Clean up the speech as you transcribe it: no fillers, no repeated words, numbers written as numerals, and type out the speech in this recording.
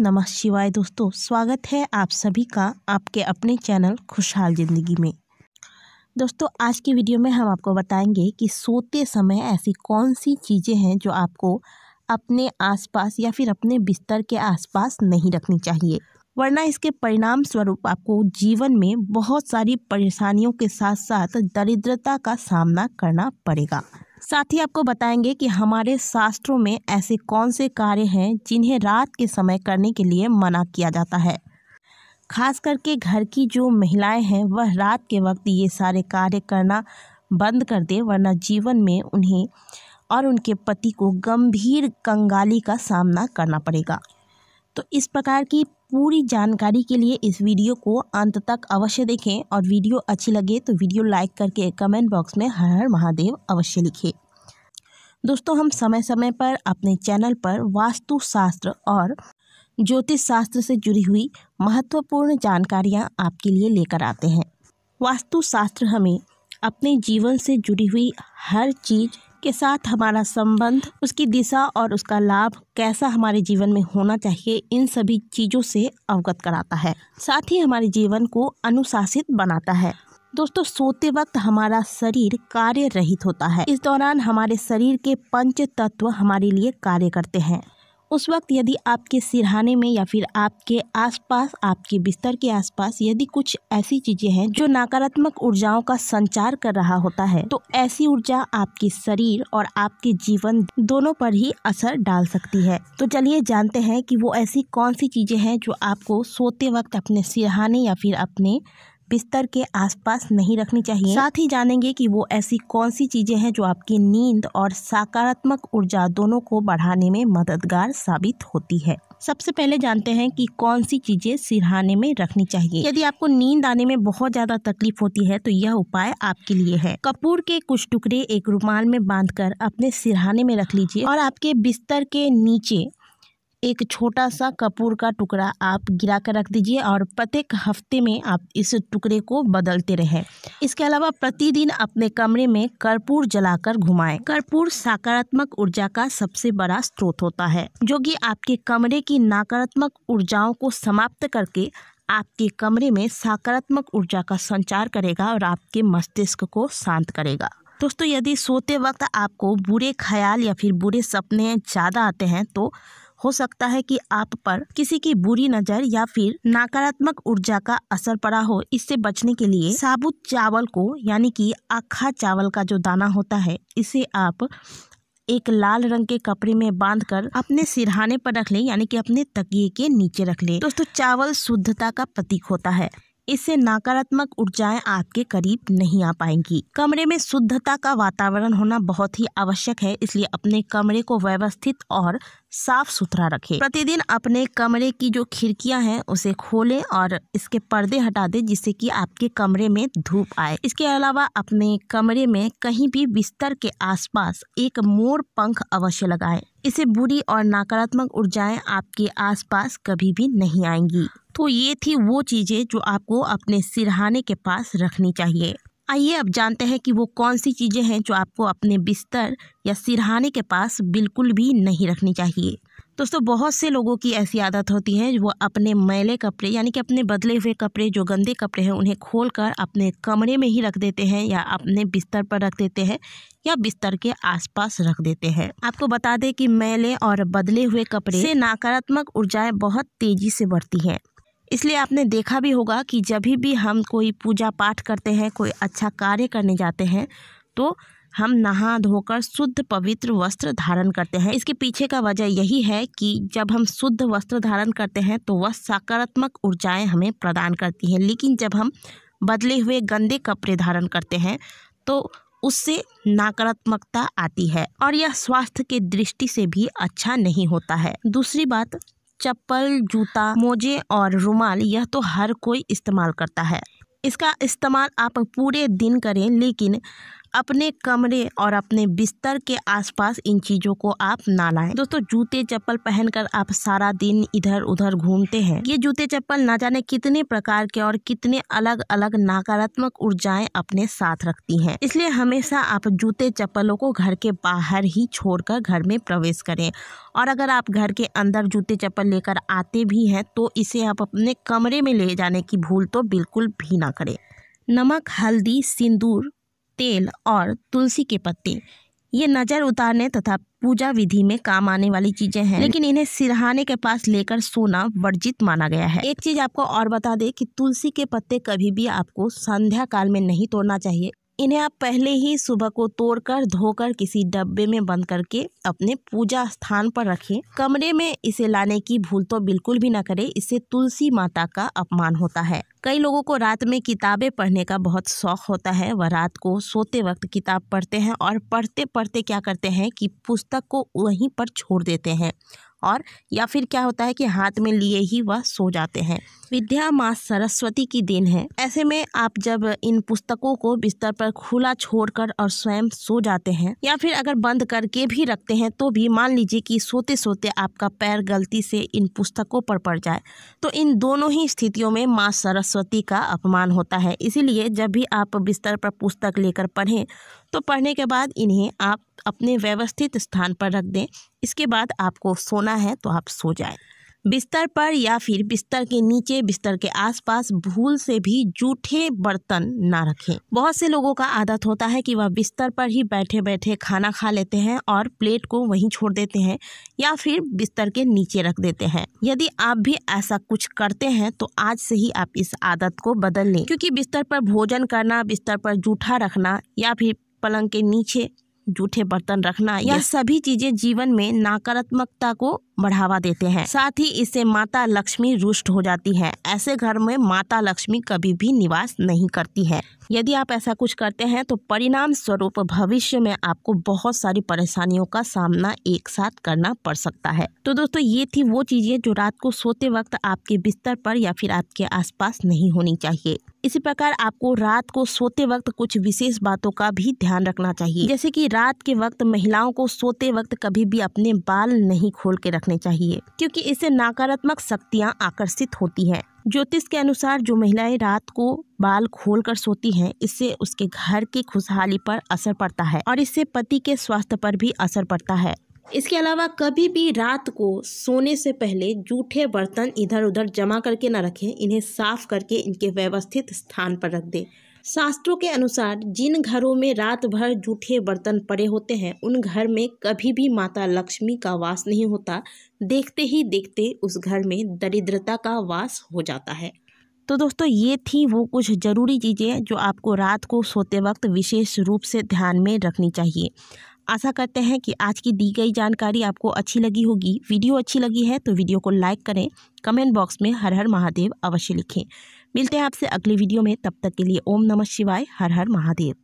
नमः शिवाय। दोस्तों, स्वागत है आप सभी का आपके अपने चैनल खुशहाल ज़िंदगी में। दोस्तों, आज की वीडियो में हम आपको बताएंगे कि सोते समय ऐसी कौन सी चीज़ें हैं जो आपको अपने आसपास या फिर अपने बिस्तर के आसपास नहीं रखनी चाहिए, वरना इसके परिणाम स्वरूप आपको जीवन में बहुत सारी परेशानियों के साथ साथ दरिद्रता का सामना करना पड़ेगा। साथ ही आपको बताएंगे कि हमारे शास्त्रों में ऐसे कौन से कार्य हैं जिन्हें रात के समय करने के लिए मना किया जाता है। खास करके घर की जो महिलाएं हैं वह रात के वक्त ये सारे कार्य करना बंद कर दे, वरना जीवन में उन्हें और उनके पति को गंभीर कंगाली का सामना करना पड़ेगा। तो इस प्रकार की पूरी जानकारी के लिए इस वीडियो को अंत तक अवश्य देखें और वीडियो अच्छी लगे तो वीडियो लाइक करके कमेंट बॉक्स में हर हर महादेव अवश्य लिखें। दोस्तों, हम समय समय पर अपने चैनल पर वास्तु शास्त्र और ज्योतिष शास्त्र से जुड़ी हुई महत्वपूर्ण जानकारियां आपके लिए लेकर आते हैं। वास्तु शास्त्र हमें अपने जीवन से जुड़ी हुई हर चीज़ के साथ हमारा संबंध, उसकी दिशा और उसका लाभ कैसा हमारे जीवन में होना चाहिए, इन सभी चीज़ों से अवगत कराता है। साथ ही हमारे जीवन को अनुशासित बनाता है। दोस्तों, सोते वक्त हमारा शरीर कार्य रहित होता है। इस दौरान हमारे शरीर के पंच तत्व हमारे लिए कार्य करते हैं। उस वक्त यदि आपके सिरहाने में या फिर आपके आसपास, आपके बिस्तर के आसपास यदि कुछ ऐसी चीजें हैं जो नकारात्मक ऊर्जाओं का संचार कर रहा होता है, तो ऐसी ऊर्जा आपके शरीर और आपके जीवन दोनों पर ही असर डाल सकती है। तो चलिए जानते हैं कि वो ऐसी कौन सी चीजें हैं जो आपको सोते वक्त अपने सिरहाने या फिर अपने बिस्तर के आसपास नहीं रखनी चाहिए। साथ ही जानेंगे कि वो ऐसी कौन सी चीजें हैं जो आपकी नींद और सकारात्मक ऊर्जा दोनों को बढ़ाने में मददगार साबित होती है। सबसे पहले जानते हैं कि कौन सी चीजें सिरहाने में रखनी चाहिए। यदि आपको नींद आने में बहुत ज्यादा तकलीफ होती है तो यह उपाय आपके लिए है। कपूर के कुछ टुकड़े एक रुमाल में बांधकर अपने सिरहाने में रख लीजिए और आपके बिस्तर के नीचे एक छोटा सा कपूर का टुकड़ा आप गिरा कर रख दीजिए और प्रत्येक हफ्ते में आप इस टुकड़े को बदलते रहें। इसके अलावा प्रतिदिन अपने कमरे में कर्पूर जलाकर घुमाएं। कर्पूर सकारात्मक ऊर्जा का सबसे बड़ा स्रोत होता है, जो कि आपके कमरे की नकारात्मक ऊर्जाओं को समाप्त करके आपके कमरे में सकारात्मक ऊर्जा का संचार करेगा और आपके मस्तिष्क को शांत करेगा। दोस्तों, यदि सोते वक्त आपको बुरे ख्याल या फिर बुरे सपने ज़्यादा आते हैं तो हो सकता है कि आप पर किसी की बुरी नज़र या फिर नकारात्मक ऊर्जा का असर पड़ा हो। इससे बचने के लिए साबुत चावल को, यानी कि आखा चावल का जो दाना होता है, इसे आप एक लाल रंग के कपड़े में बांधकर अपने सिरहाने पर रख लें, यानी कि अपने तकिए के नीचे रख लें। दोस्तों, चावल शुद्धता का प्रतीक होता है। इससे नकारात्मक ऊर्जाएं आपके करीब नहीं आ पाएंगी। कमरे में शुद्धता का वातावरण होना बहुत ही आवश्यक है, इसलिए अपने कमरे को व्यवस्थित और साफ सुथरा रखें। प्रतिदिन अपने कमरे की जो खिड़कियां हैं उसे खोलें और इसके पर्दे हटा दें, जिससे कि आपके कमरे में धूप आए। इसके अलावा अपने कमरे में कहीं भी बिस्तर के आसपास एक मोर पंख अवश्य लगाएं। इससे बुरी और नकारात्मक ऊर्जाएं आपके आसपास कभी भी नहीं आएंगी। तो ये थी वो चीज़ें जो आपको अपने सिरहाने के पास रखनी चाहिए। आइए अब जानते हैं कि वो कौन सी चीज़ें हैं जो आपको अपने बिस्तर या सिरहाने के पास बिल्कुल भी नहीं रखनी चाहिए। दोस्तों, बहुत से लोगों की ऐसी आदत होती है, वो अपने मैले कपड़े, यानी कि अपने बदले हुए कपड़े, जो गंदे कपड़े हैं, उन्हें खोलकर अपने कमरे में ही रख देते हैं या अपने बिस्तर पर रख देते हैं या बिस्तर के आसपास रख देते हैं। आपको बता दें कि मैले और बदले हुए कपड़े से नकारात्मक ऊर्जाएं बहुत तेजी से बढ़ती हैं। इसलिए आपने देखा भी होगा कि जब भी हम कोई पूजा पाठ करते हैं, कोई अच्छा कार्य करने जाते हैं, तो हम नहा धोकर शुद्ध पवित्र वस्त्र धारण करते हैं। इसके पीछे का वजह यही है कि जब हम शुद्ध वस्त्र धारण करते हैं तो वह सकारात्मक ऊर्जाएं हमें प्रदान करती हैं, लेकिन जब हम बदले हुए गंदे कपड़े धारण करते हैं तो उससे नकारात्मकता आती है और यह स्वास्थ्य के दृष्टि से भी अच्छा नहीं होता है। दूसरी बात, चप्पल, जूता, मोजे और रुमाल, यह तो हर कोई इस्तेमाल करता है। इसका इस्तेमाल आप पूरे दिन करें, लेकिन अपने कमरे और अपने बिस्तर के आसपास इन चीज़ों को आप ना लाएं। दोस्तों, जूते चप्पल पहनकर आप सारा दिन इधर उधर घूमते हैं। ये जूते चप्पल ना जाने कितने प्रकार के और कितने अलग अलग नकारात्मक ऊर्जाएं अपने साथ रखती हैं। इसलिए हमेशा आप जूते चप्पलों को घर के बाहर ही छोड़कर घर में प्रवेश करें। और अगर आप घर के अंदर जूते चप्पल लेकर आते भी हैं तो इसे आप अपने कमरे में ले जाने की भूल तो बिल्कुल भी ना करें। नमक, हल्दी, सिंदूर, तेल और तुलसी के पत्ते ये नज़र उतारने तथा पूजा विधि में काम आने वाली चीजें हैं, लेकिन इन्हें सिरहाने के पास लेकर सोना वर्जित माना गया है। एक चीज आपको और बता दें कि तुलसी के पत्ते कभी भी आपको संध्या काल में नहीं तोड़ना चाहिए। इन्हें आप पहले ही सुबह को तोड़कर धोकर किसी डब्बे में बंद करके अपने पूजा स्थान पर रखें। कमरे में इसे लाने की भूल तो बिल्कुल भी ना करें, इससे तुलसी माता का अपमान होता है। कई लोगों को रात में किताबें पढ़ने का बहुत शौक होता है। वह रात को सोते वक्त किताब पढ़ते हैं और पढ़ते पढ़ते क्या करते हैं कि पुस्तक को वहीं पर छोड़ देते हैं और या फिर क्या होता है कि हाथ में लिए ही वह सो जाते हैं। विद्या माँ सरस्वती की देन है। ऐसे में आप जब इन पुस्तकों को बिस्तर पर खुला छोड़कर और स्वयं सो जाते हैं या फिर अगर बंद करके भी रखते हैं तो भी मान लीजिए कि सोते सोते आपका पैर गलती से इन पुस्तकों पर पड़ जाए तो इन दोनों ही स्थितियों में माँ सरस्वती का अपमान होता है। इसीलिए जब भी आप बिस्तर पर पुस्तक लेकर पढ़ें तो पढ़ने के बाद इन्हें आप अपने व्यवस्थित स्थान पर रख दें। इसके बाद आपको सोना है तो आप सो जाएं। बिस्तर पर या फिर बिस्तर के नीचे, बिस्तर के आसपास भूल से भी जूठे बर्तन ना रखें। बहुत से लोगों का आदत होता है कि वह बिस्तर पर ही बैठे बैठे खाना खा लेते हैं और प्लेट को वहीं छोड़ देते हैं या फिर बिस्तर के नीचे रख देते हैं। यदि आप भी ऐसा कुछ करते हैं तो आज से ही आप इस आदत को बदल लें, क्योंकि बिस्तर पर भोजन करना, बिस्तर पर जूठा रखना या फिर पलंग के नीचे जूठे बर्तन रखना, यह सभी चीजें जीवन में नकारात्मकता को बढ़ावा देते हैं। साथ ही इससे माता लक्ष्मी रुष्ट हो जाती है। ऐसे घर में माता लक्ष्मी कभी भी निवास नहीं करती है। यदि आप ऐसा कुछ करते हैं तो परिणाम स्वरूप भविष्य में आपको बहुत सारी परेशानियों का सामना एक साथ करना पड़ सकता है। तो दोस्तों, ये थी वो चीजें जो रात को सोते वक्त आपके बिस्तर पर या फिर आपके आसपास नहीं होनी चाहिए। इसी प्रकार आपको रात को सोते वक्त कुछ विशेष बातों का भी ध्यान रखना चाहिए, जैसे कि रात के वक्त महिलाओं को सोते वक्त कभी भी अपने बाल नहीं खोल के रखने चाहिए, क्योंकि इससे नकारात्मक शक्तियां आकर्षित होती हैं। ज्योतिष के अनुसार जो महिलाएं रात को बाल खोलकर सोती हैं, इससे उसके घर की खुशहाली पर असर पड़ता है और इससे पति के स्वास्थ्य पर भी असर पड़ता है। इसके अलावा कभी भी रात को सोने से पहले जूठे बर्तन इधर उधर जमा करके न रखें। इन्हें साफ करके इनके व्यवस्थित स्थान पर रख दें। शास्त्रों के अनुसार जिन घरों में रात भर जूठे बर्तन पड़े होते हैं उन घर में कभी भी माता लक्ष्मी का वास नहीं होता। देखते ही देखते उस घर में दरिद्रता का वास हो जाता है। तो दोस्तों, ये थी वो कुछ ज़रूरी चीज़ें जो आपको रात को सोते वक्त विशेष रूप से ध्यान में रखनी चाहिए। आशा करते हैं कि आज की दी गई जानकारी आपको अच्छी लगी होगी। वीडियो अच्छी लगी है तो वीडियो को लाइक करें, कमेंट बॉक्स में हर हर महादेव अवश्य लिखें। मिलते हैं आपसे अगली वीडियो में, तब तक के लिए ओम नमः शिवाय, हर हर महादेव।